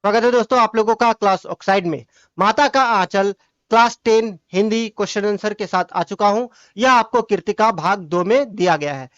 स्वागत है दोस्तों आप लोगों का क्लास ऑक्साइड में। माता का आंचल क्लास 10 हिंदी क्वेश्चन आंसर के साथ आ चुका हूं। यह आपको कृतिका भाग 2 में दिया गया है।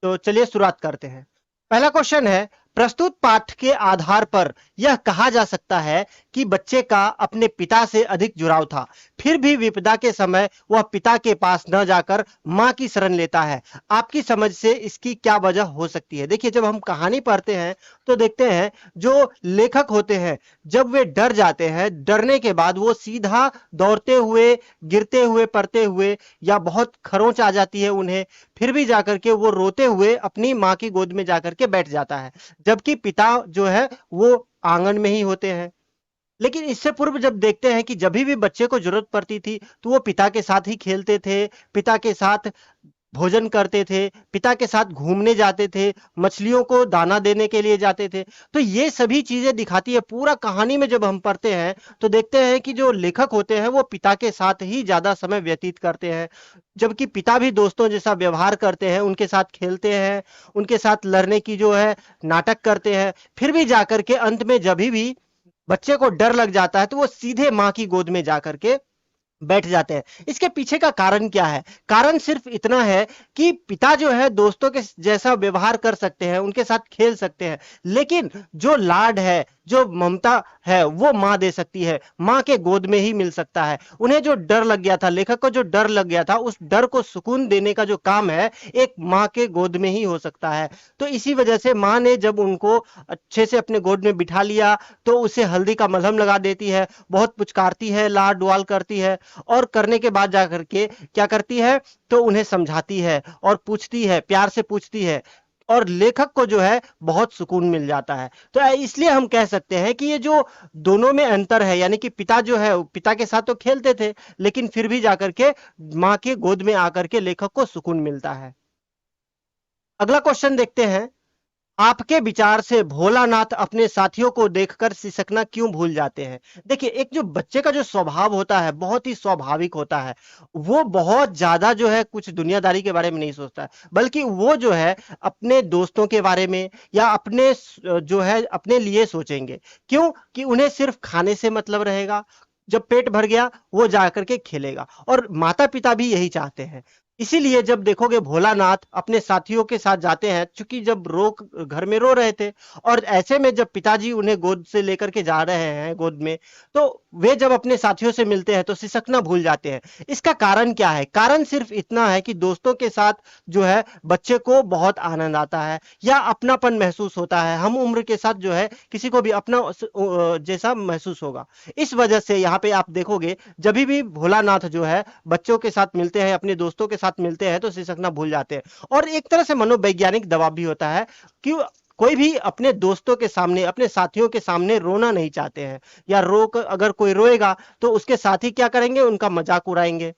तो चलिए शुरुआत करते हैं। पहला क्वेश्चन है, प्रस्तुत पाठ के आधार पर यह कहा जा सकता है कि बच्चे का अपने पिता से अधिक जुड़ाव था, फिर भी विपदा के समय वह पिता के पास न जाकर मां की शरण लेता है। आपकी समझ से इसकी क्या वजह हो सकती है? देखिए, जब हम कहानी पढ़ते हैं तो देखते हैं जो लेखक होते हैं, जब वे डर जाते हैं, डरने के बाद वो सीधा दौड़ते हुए, गिरते हुए, पड़ते हुए या बहुत खरोंच आ जाती है उन्हें, फिर भी जाकर के वो रोते हुए अपनी माँ की गोद में जाकर के बैठ जाता है, जबकि पिता जो है वो आंगन में ही होते हैं। लेकिन इससे पूर्व जब देखते हैं कि जब भी बच्चे को जरूरत पड़ती थी तो वो पिता के साथ ही खेलते थे, पिता के साथ भोजन करते थे, पिता के साथ घूमने जाते थे, मछलियों को दाना देने के लिए जाते थे। तो ये सभी चीजें दिखाती है। पूरा कहानी में जब हम पढ़ते हैं तो देखते हैं कि जो लेखक होते हैं वो पिता के साथ ही ज्यादा समय व्यतीत करते हैं, जबकि पिता भी दोस्तों जैसा व्यवहार करते हैं, उनके साथ खेलते हैं, उनके साथ लड़ने की जो है नाटक करते हैं। फिर भी जाकर के अंत में जब भी बच्चे को डर लग जाता है तो वो सीधे माँ की गोद में जाकर के बैठ जाते हैं। इसके पीछे का कारण क्या है? कारण सिर्फ इतना है कि पिता जो है दोस्तों के जैसा व्यवहार कर सकते हैं, उनके साथ खेल सकते हैं, लेकिन जो लाड है, जो ममता है, वो माँ दे सकती है, माँ के गोद में ही मिल सकता है। उन्हें जो डर लग गया था, लेखक को जो डर लग गया था, उस डर को सुकून देने का जो काम है एक माँ के गोद में ही हो सकता है। तो इसी वजह से माँ ने जब उनको अच्छे से अपने गोद में बिठा लिया तो उसे हल्दी का मलहम लगा देती है, बहुत पुचकारती है, लाड डुआल करती है, और करने के बाद जाकर के क्या करती है तो उन्हें समझाती है और पूछती है, प्यार से पूछती है, और लेखक को जो है बहुत सुकून मिल जाता है। तो इसलिए हम कह सकते हैं कि ये जो दोनों में अंतर है, यानी कि पिता जो है पिता के साथ तो खेलते थे, लेकिन फिर भी जाकर के माँ के गोद में आकर के लेखक को सुकून मिलता है। अगला क्वेश्चन देखते हैं, आपके विचार से भोलानाथ अपने साथियों को देखकर सिसकना क्यों भूल जाते हैं? देखिए, एक जो बच्चे का जो स्वभाव होता है बहुत ही स्वाभाविक होता है। वो बहुत ज्यादा जो है कुछ दुनियादारी के बारे में नहीं सोचता है, बल्कि वो जो है अपने दोस्तों के बारे में या अपने जो है अपने लिए सोचेंगे। क्यों? कि उन्हें सिर्फ खाने से मतलब रहेगा। जब पेट भर गया वो जाकर के खेलेगा, और माता पिता भी यही चाहते हैं। इसीलिए जब देखोगे भोलानाथ अपने साथियों के साथ जाते हैं, चूंकि जब घर में रो रहे थे, और ऐसे में जब पिताजी उन्हें गोद से लेकर के जा रहे हैं गोद में, तो वे जब अपने साथियों से मिलते हैं तो सिसकना भूल जाते हैं। इसका कारण क्या है? कारण सिर्फ इतना है कि दोस्तों के साथ जो है बच्चे को बहुत आनंद आता है या अपनापन महसूस होता है। हम उम्र के साथ जो है किसी को भी अपना जैसा महसूस होगा। इस वजह से यहाँ पे आप देखोगे जब भी भोलानाथ जो है बच्चों के साथ मिलते हैं, अपने दोस्तों के साथ मिलते हैं, तो सिसकना भूल जाते हैं। और एक तरह से मनोवैज्ञानिक दबाव भी होता है कि कोई भी अपने दोस्तों के सामने, अपने साथियों के सामने रोना नहीं चाहते हैं, या अगर कोई रोएगा तो उसके साथी क्या करेंगे? उनका मजाक उड़ाएंगे।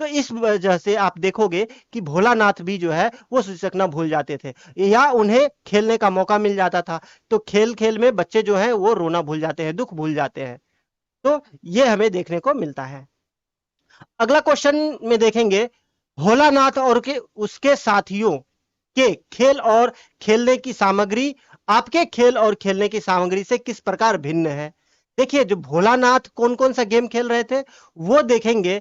तो इस वजह से आप देखोगे कि भोलानाथ भी जो है वो सिसकना भूल जाते थे, या उन्हें खेलने का मौका मिल जाता था तो खेल खेल में बच्चे जो है वो रोना भूल जाते हैं, दुख भूल जाते हैं। तो ये हमें देखने को मिलता है। अगला क्वेश्चन में देखेंगे, भोलानाथ और उसके साथियों के खेल और खेलने की सामग्री आपके खेल और खेलने की सामग्री से किस प्रकार भिन्न है? देखिए, जो भोलानाथ कौन कौन सा गेम खेल रहे थे वो देखेंगे।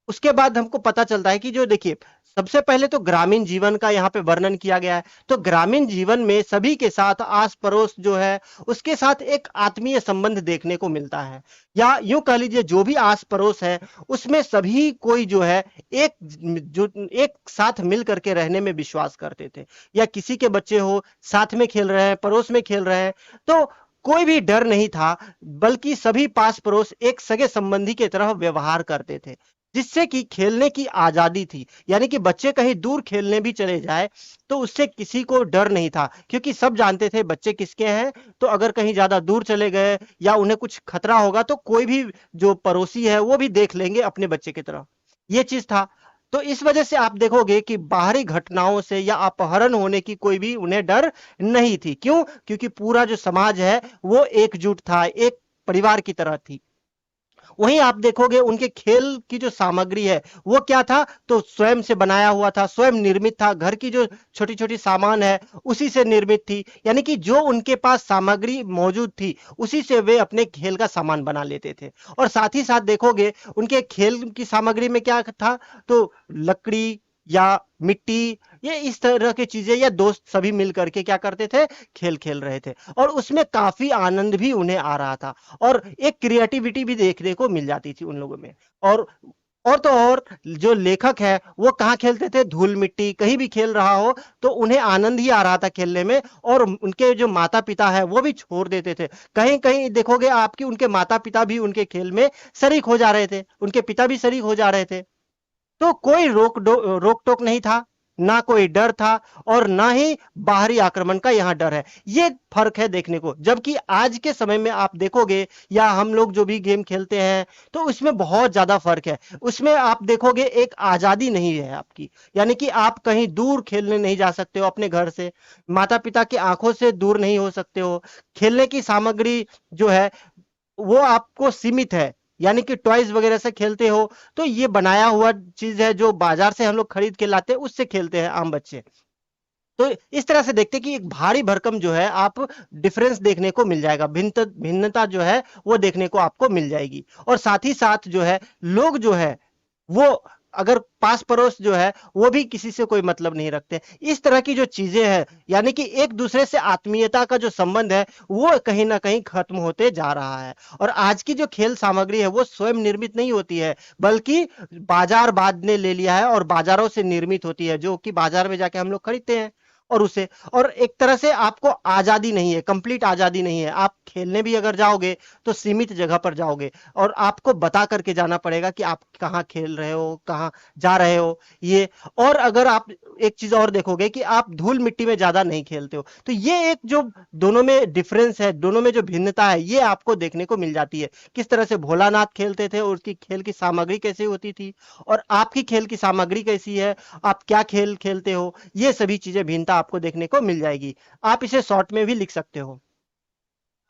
उसके बाद हमको पता चलता है कि जो देखिए, सबसे पहले तो ग्रामीण जीवन का यहाँ पे वर्णन किया गया है। तो ग्रामीण जीवन में सभी के साथ आस पड़ोस जो है उसके साथ एक आत्मीय संबंध देखने को मिलता है, या यूं कह लीजिए जो भी आस पड़ोस है उसमें सभी कोई जो है एक जो एक साथ मिल करके रहने में विश्वास करते थे। या किसी के बच्चे हो साथ में खेल रहे हैं, पड़ोस में खेल रहे हैं, तो कोई भी डर नहीं था, बल्कि सभी पास पड़ोस एक सगे संबंधी की तरह व्यवहार करते थे, जिससे कि खेलने की आजादी थी। यानी कि बच्चे कहीं दूर खेलने भी चले जाए तो उससे किसी को डर नहीं था, क्योंकि सब जानते थे बच्चे किसके हैं। तो अगर कहीं ज्यादा दूर चले गए या उन्हें कुछ खतरा होगा तो कोई भी जो पड़ोसी है वो भी देख लेंगे अपने बच्चे की तरह। ये चीज था। तो इस वजह से आप देखोगे कि बाहरी घटनाओं से या अपहरण होने की कोई भी उन्हें डर नहीं थी। क्यों? क्योंकि पूरा जो समाज है वो एकजुट था, एक परिवार की तरह थी। वहीं आप देखोगे उनके खेल की जो सामग्री है वो क्या था, तो स्वयं से बनाया हुआ था, स्वयं निर्मित था, घर की जो छोटी छोटी सामान है उसी से निर्मित थी। यानी कि जो उनके पास सामग्री मौजूद थी उसी से वे अपने खेल का सामान बना लेते थे। और साथ ही साथ देखोगे उनके खेल की सामग्री में क्या था, तो लकड़ी या मिट्टी, ये इस तरह की चीजें, या दोस्त सभी मिल करके क्या करते थे, खेल खेल रहे थे, और उसमें काफी आनंद भी उन्हें आ रहा था, और एक क्रिएटिविटी भी देखने को मिल जाती थी उन लोगों में। और तो और जो लेखक है वो कहाँ खेलते थे, धूल मिट्टी कहीं भी खेल रहा हो तो उन्हें आनंद ही आ रहा था खेलने में, और उनके जो माता पिता है वो भी छोड़ देते थे। कहीं कहीं देखोगे आपकी उनके माता पिता भी उनके खेल में शरीक हो जा रहे थे, उनके पिता भी शरीक हो जा रहे थे। तो कोई रोक टोक नहीं था, ना कोई डर था, और ना ही बाहरी आक्रमण का यहां डर है। ये फर्क है देखने को। जबकि आज के समय में आप देखोगे या हम लोग जो भी गेम खेलते हैं तो उसमें बहुत ज्यादा फर्क है। उसमें आप देखोगे एक आजादी नहीं है आपकी, यानी कि आप कहीं दूर खेलने नहीं जा सकते हो अपने घर से, माता पिता की आंखों से दूर नहीं हो सकते हो। खेलने की सामग्री जो है वो आपको सीमित है, यानी कि टॉयज वगैरह से खेलते हो तो ये बनाया हुआ चीज है जो बाजार से हम लोग खरीद के लाते हैं, उससे खेलते हैं आम बच्चे। तो इस तरह से देखते हैं कि एक भारी भरकम जो है आप डिफरेंस देखने को मिल जाएगा, भिन्नता जो है वो देखने को आपको मिल जाएगी। और साथ ही साथ जो है लोग जो है वो, अगर पास पड़ोस जो है वो भी किसी से कोई मतलब नहीं रखते, इस तरह की जो चीजें हैं, यानी कि एक दूसरे से आत्मीयता का जो संबंध है वो कहीं ना कहीं खत्म होते जा रहा है। और आज की जो खेल सामग्री है वो स्वयं निर्मित नहीं होती है, बल्कि बाजारवाद ने ले लिया है और बाजारों से निर्मित होती है, जो कि बाजार में जाके हम लोग खरीदते हैं। और उसे, और एक तरह से आपको आजादी नहीं है, कंप्लीट आजादी नहीं है। आप खेलने भी अगर जाओगे तो सीमित जगह पर जाओगे, और आपको बता करके जाना पड़ेगा कि आप कहाँ खेल रहे हो, कहाँ जा रहे हो ये। और अगर आप एक चीज और देखोगे कि आप धूल मिट्टी में ज्यादा नहीं खेलते हो, तो ये एक जो दोनों में डिफरेंस है, दोनों में जो भिन्नता है, ये आपको देखने को मिल जाती है। किस तरह से भोलानाथ खेलते थे और उसकी खेल की सामग्री कैसी होती थी, और आपकी खेल की सामग्री कैसी है, आप क्या खेल खेलते हो, ये सभी चीजें भिन्नता आपको देखने को मिल जाएगी। आप इसे शॉर्ट में भी लिख सकते हो।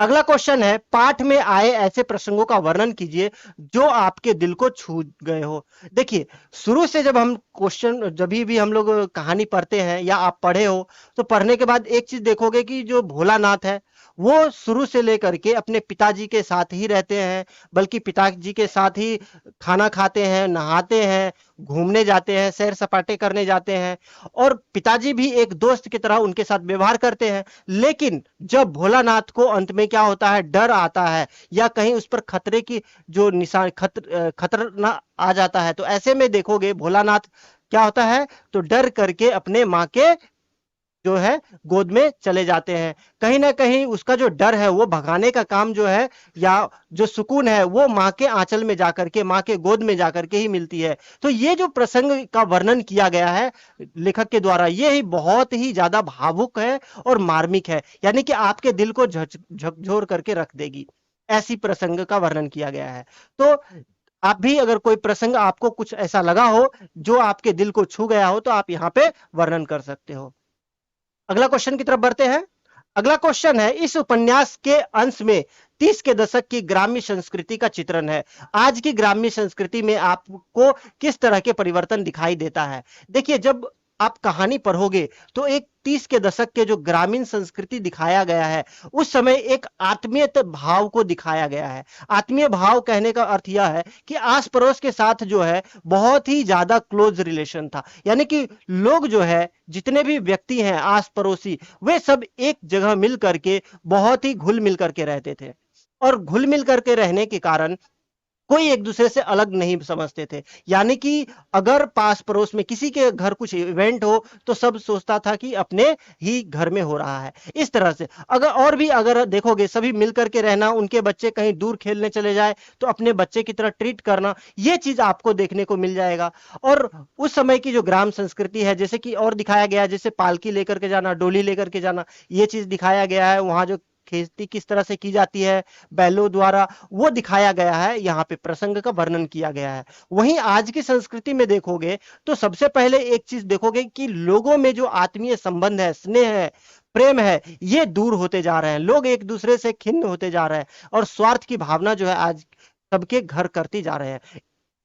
अगला क्वेश्चन है, पाठ में आए ऐसे प्रसंगों का वर्णन कीजिए जो आपके दिल को छू गए हो। देखिए, शुरू से जब हम क्वेश्चन, जब भी हम लोग कहानी पढ़ते हैं या आप पढ़े हो, तो पढ़ने के बाद एक चीज देखोगे कि जो भोलानाथ है वो शुरू से लेकर के अपने पिताजी के साथ ही रहते हैं, बल्कि पिताजी के साथ ही खाना खाते हैं, नहाते हैं, घूमने जाते हैं, सैर सपाटे करने जाते हैं, और पिताजी भी एक दोस्त की तरह उनके साथ व्यवहार करते हैं। लेकिन जब भोलानाथ को अंत में क्या होता है, डर आता है, या कहीं उस पर खतरे की जो निशान, खतरा ना आ जाता है, तो ऐसे में देखोगे भोलानाथ क्या होता है, तो डर करके अपने माँ के जो है गोद में चले जाते हैं। कहीं ना कहीं उसका जो डर है वो भगाने का काम जो है, या जो सुकून है, वो माँ के आंचल में जाकर के, माँ के गोद में जाकर के ही मिलती है। तो ये जो प्रसंग का वर्णन किया गया है लेखक के द्वारा, ये ही बहुत ही ज्यादा भावुक है और मार्मिक है, यानी कि आपके दिल को झकझोर करके रख देगी। ऐसी प्रसंग का वर्णन किया गया है। तो आप भी अगर कोई प्रसंग आपको कुछ ऐसा लगा हो जो आपके दिल को छू गया हो, तो आप यहाँ पे वर्णन कर सकते हो। अगला क्वेश्चन की तरफ बढ़ते हैं। अगला क्वेश्चन है, इस उपन्यास के अंश में 30 के दशक की ग्राम्य संस्कृति का चित्रण है। आज की ग्राम्य संस्कृति में आपको किस तरह के परिवर्तन दिखाई देता है। देखिए, जब आप कहानी पढ़ोगे तो एक 30 के दशक के जो ग्रामीण संस्कृति दिखाया गया है, उस समय एक आत्मीय भाव को दिखाया गया है। आत्मीय भाव कहने का अर्थ यह है कि आस पड़ोस के साथ जो है बहुत ही ज्यादा क्लोज रिलेशन था, यानी कि लोग जो है, जितने भी व्यक्ति हैं आस पड़ोसी, वे सब एक जगह मिल करके बहुत ही घुल मिल करके रहते थे, और घुल मिल करके रहने के कारण कोई एक दूसरे से अलग नहीं समझते थे। यानी कि अगर पास पड़ोस में किसी के घर कुछ इवेंट हो तो सब सोचता था कि अपने ही घर में हो रहा है। इस तरह से अगर और भी अगर देखोगे, सभी मिलकर के रहना, उनके बच्चे कहीं दूर खेलने चले जाए तो अपने बच्चे की तरह ट्रीट करना, ये चीज आपको देखने को मिल जाएगा। और उस समय की जो ग्राम संस्कृति है, जैसे कि और दिखाया गया है, जैसे पालकी लेकर के जाना, डोली लेकर के जाना, ये चीज दिखाया गया है। वहां जो खेती किस तरह से की जाती है बैलों द्वारा, वो दिखाया गया है, यहाँ पे प्रसंग का वर्णन किया गया है। वहीं आज की संस्कृति में देखोगे तो सबसे पहले एक चीज देखोगे कि लोगों में जो आत्मीय संबंध है, स्नेह है, प्रेम है, ये दूर होते जा रहे हैं। लोग एक दूसरे से खिन्न होते जा रहे हैं, और स्वार्थ की भावना जो है आज सबके घर करती जा रहे हैं,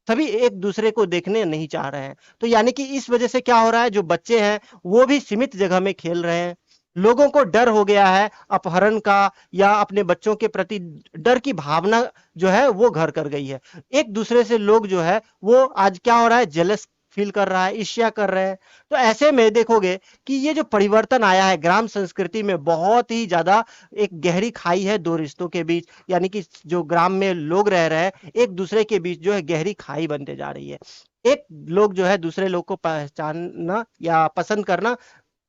सभी एक दूसरे को देखने नहीं चाह रहे हैं। तो यानी कि इस वजह से क्या हो रहा है, जो बच्चे हैं वो भी सीमित जगह में खेल रहे हैं। लोगों को डर हो गया है अपहरण का, या अपने बच्चों के प्रति डर की भावना जो है वो घर कर गई है। एक दूसरे से लोग जो है वो आज क्या हो रहा है, जेलस फील कर रहा है, ईर्ष्या कर रहे हैं। तो ऐसे में देखोगे कि ये जो परिवर्तन आया है ग्राम संस्कृति में, बहुत ही ज्यादा एक गहरी खाई है दो रिश्तों के बीच, यानी कि जो ग्राम में लोग रह रहे हैं एक दूसरे के बीच जो है गहरी खाई बनते जा रही है। एक लोग जो है दूसरे लोग को पहचानना या पसंद करना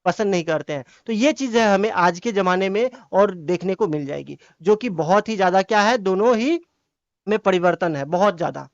पसंद नहीं करते हैं। तो ये चीज है हमें आज के जमाने में और देखने को मिल जाएगी, जो कि बहुत ही ज्यादा क्या है, दोनों ही में परिवर्तन है बहुत ज्यादा।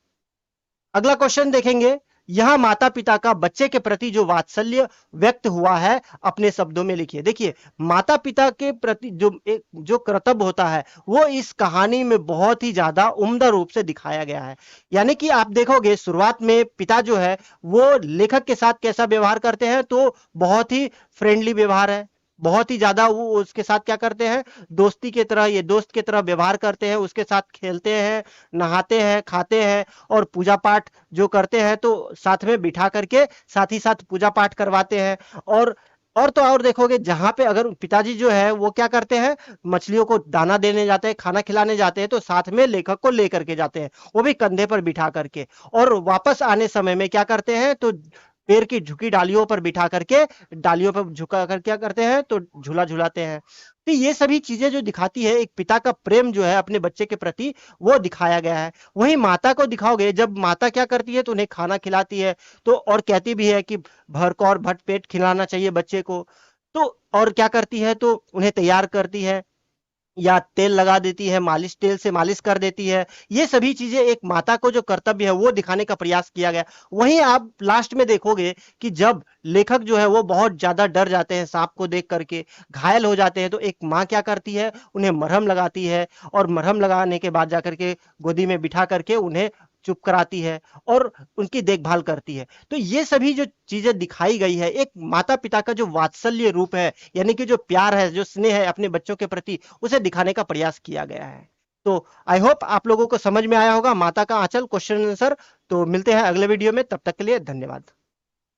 अगला क्वेश्चन देखेंगे, यह माता पिता का बच्चे के प्रति जो वात्सल्य व्यक्त हुआ है अपने शब्दों में लिखिए। देखिए, माता पिता के प्रति जो कर्तव्य होता है वो इस कहानी में बहुत ही ज्यादा उम्दा रूप से दिखाया गया है। यानी कि आप देखोगे शुरुआत में पिता जो है वो लेखक के साथ कैसा व्यवहार करते हैं, तो बहुत ही फ्रेंडली व्यवहार है, बहुत ही ज्यादा वो उसके साथ क्या करते हैं, दोस्ती की तरह, ये दोस्त की तरह व्यवहार करते हैं, उसके साथ खेलते हैं, नहाते हैं, खाते हैं, और पूजा पाठ जो करते हैं तो साथ में बिठा करके साथ ही साथ पूजा पाठ करवाते हैं। और तो और देखोगे, जहां पे अगर पिताजी जो है वो क्या करते हैं, मछलियों को दाना देने जाते हैं, खाना खिलाने जाते हैं, तो साथ में लेखक को लेकर के जाते हैं, वो भी कंधे पर बिठा करके। और वापस आने समय में क्या करते हैं, तो पेड़ की झुकी डालियों पर बिठा करके, डालियों पर झुका कर क्या करते हैं, तो झूला झुलाते हैं। तो ये सभी चीजें जो दिखाती है एक पिता का प्रेम जो है अपने बच्चे के प्रति, वो दिखाया गया है। वहीं माता को दिखाओगे, जब माता क्या करती है, तो उन्हें खाना खिलाती है, तो और कहती भी है कि भर को और भट पेट खिलाना चाहिए बच्चे को। तो और क्या करती है, तो उन्हें तैयार करती है, या तेल लगा देती है, मालिश, तेल से मालिश कर देती है। ये सभी चीजें एक माता को जो कर्तव्य है वो दिखाने का प्रयास किया गया। वहीं आप लास्ट में देखोगे कि जब लेखक जो है वो बहुत ज्यादा डर जाते हैं सांप को देख करके, घायल हो जाते हैं, तो एक माँ क्या करती है, उन्हें मरहम लगाती है, और मरहम लगाने के बाद जाकर के गोदी में बिठा करके उन्हें चुप कराती है और उनकी देखभाल करती है। तो ये सभी जो चीजें दिखाई गई है एक माता पिता का जो वात्सल्य रूप है, यानी कि जो प्यार है, जो स्नेह है अपने बच्चों के प्रति, उसे दिखाने का प्रयास किया गया है। तो आई होप आप लोगों को समझ में आया होगा माता का आंचल क्वेश्चन आंसर। तो मिलते हैं अगले वीडियो में, तब तक के लिए धन्यवाद।